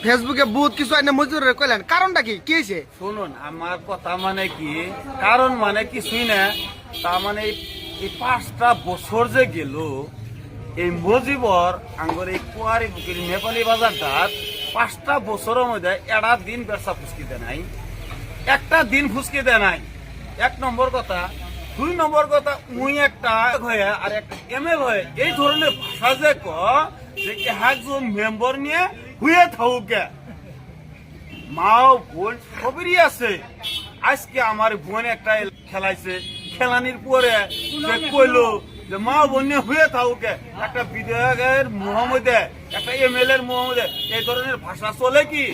ফেসবুকে বহুত কিছু আইনে মজুরের কইলেন, কারণটা কি কি হয়েছে? শুনুন, আমার কথা মানে কি, কারণ মানে কিছুই না। তার মানে এই 5টা বছর যে গেল, এই মজিবর আঙ্গর এই কুয়ারি বুকের নেপালি বাজারটা 5টা বছরের মধ্যে এড়া দিন ব্যবসা ফুসকি দেয় নাই, একটা দিন ফুসকি দেয় নাই। 1 নম্বর কথা। 2 নম্বর কথা, মুই একটা হয়ে আর একটা এমএল হয়ে এই ধরনের ভাষা যে যে একজন মেম্বার নিয়ে হুয়ে থাকুকে, মাও বোন সবেরই আছে। আজকে আমার বোন একটা খেলাইছে, খেলানির পরে যে কইলো যে মা বোন নিয়ে হুয়ে থাকুকে, একটা বিধায়কের মোহাম্মদে, একটা এমএলএর মোহাম্মদে এই ধরনের ভাষা চলে কি?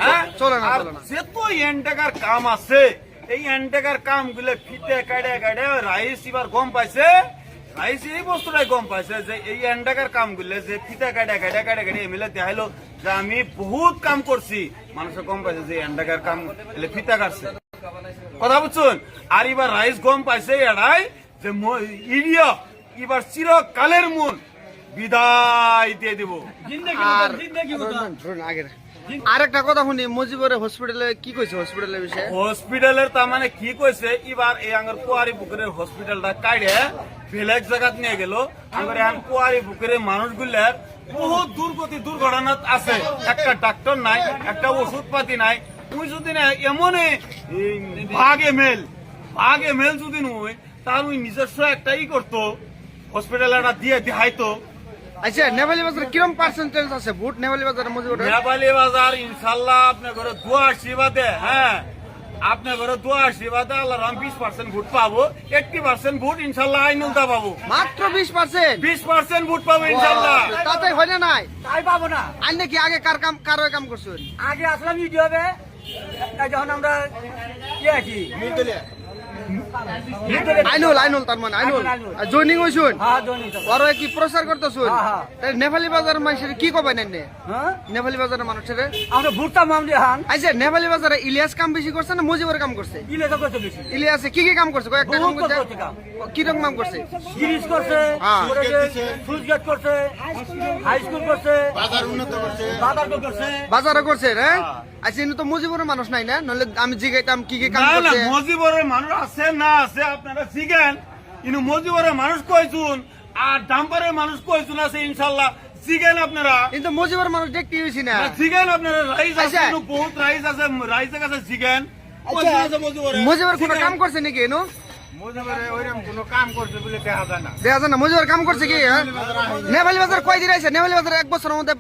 হ্যাঁ, চলে না। যে তো এনটেকার কাম আছে, এই এনটেকার কাম গুলো ফিতে কাটে কাটে রাইস এবার গম পাইছে। রাইস এই বস্তুটাই গম পাইছে যে এই এনটেকার কাম গুলো যে ফিতে কাটে কাটে কাটে কাটে এমএলএ দেখাইলো যে আমি বহুত কাম করছি, মানুষে গম পাইছে যে এনটেকার কাম ফিতা কাটছে। কথা বুঝছেন? আর এবার রাইস গম পাইছে এড়াই যে ইডিয়া এবার চিরকালের মন বিদায় দিয়ে দিব। আর একটা কথা শুনি, মুজিবরে হসপিটালে কি কইছে? হসপিটালের বিষয়ে হসপিটালের তার মানে কি কইছে, এবার এই আঙ্গর কুয়ারি পুকুরের হসপিটালটা কাইড়ে বেলেগ জায়গাত নিয়ে গেল। আঙ্গর এখন কুয়ারি পুকুরের মানুষগুলার বহুত দুর্ঘটনা আছে, একটা ডাক্তার নাই, একটা ওষুধ পাতি নাই। তুই যদি না এমন ভাগ এমেল যদি নই, তার ওই নিজস্ব একটা করতো, হসপিটাল একটা দিয়ে দেখাইতো। আচ্ছা, নেপালি বাজারে কিরম পার্সেন্টেজ আছে ভোট? নেপালি বাজারে মুজিবরে নেপালি বাজার ইনশাল্লাহ আপনার ঘরে দোয়া আশীর্বাদে, হ্যাঁ আপনার ঘরে দোয়া আশীর্বাদে আল্লাহ 20% ভোট পাবো। 80% ভোট ইনশাল্লাহ আইনুলতা পাবো। মাত্র 20%? 20% ভোট পাবো ইনশাল্লাহ। তাতে হয় না? নাই তাই পাবো না। আর নাকি আগে কার কাম করছেন? আগে আসলাম ইউটিউবে, যখন আমরা কি আছি আইনুল তার মানে জয়নিং হইছুন, ওর কি প্রচার করতেছুন? নেপালি বাজার মানুষের কি কবাই নাই? নেপালি বাজারের মানুষের আমরা ভুটতাম হান। আচ্ছা, নেপালি বাজারে ইলিয়াস কাম বেশি করছে না মুজিবর কাম করছে? ইলিয়াসে কি কাম করছে? কয়েকটা কাম করছে। কি রকম কাম করছে? ব্রিজ করছে, সুইচগেট করছে, হাই স্কুল করছে, বাজারও করছে। হ্যাঁ, আচ্ছা, ইনি তো মুজিবরের মানুষ নাই না? নলে আমি জিগাইতাম কি কাম করছে। মুজিবরের মানুষ আছে না আছে আপনারা জিগান, কিন্তু মুজিবরের মানুষ কইছুন আর ডাম্পারের মানুষ কইছুন আছে ইনশাল্লাহ জিগান আপনারা। কিন্তু মুজিবরের মানুষ দেখতে হইছি না। জিগান আপনারা, রাইস আছে, বহুত রাইস আছে, রাইসের কাছে জিগান। মুজিবর কোনো কাম করছে নাকি? এনো মুজিবরে ওইরকম কোনো কাম করছে বলে দেখা যায় না। দেখা যায় না। মুজিবর কাম করছে কি? নেপালি বাজার কয়দিন আছে? নেপালি বাজার 1 বছরের মধ্যে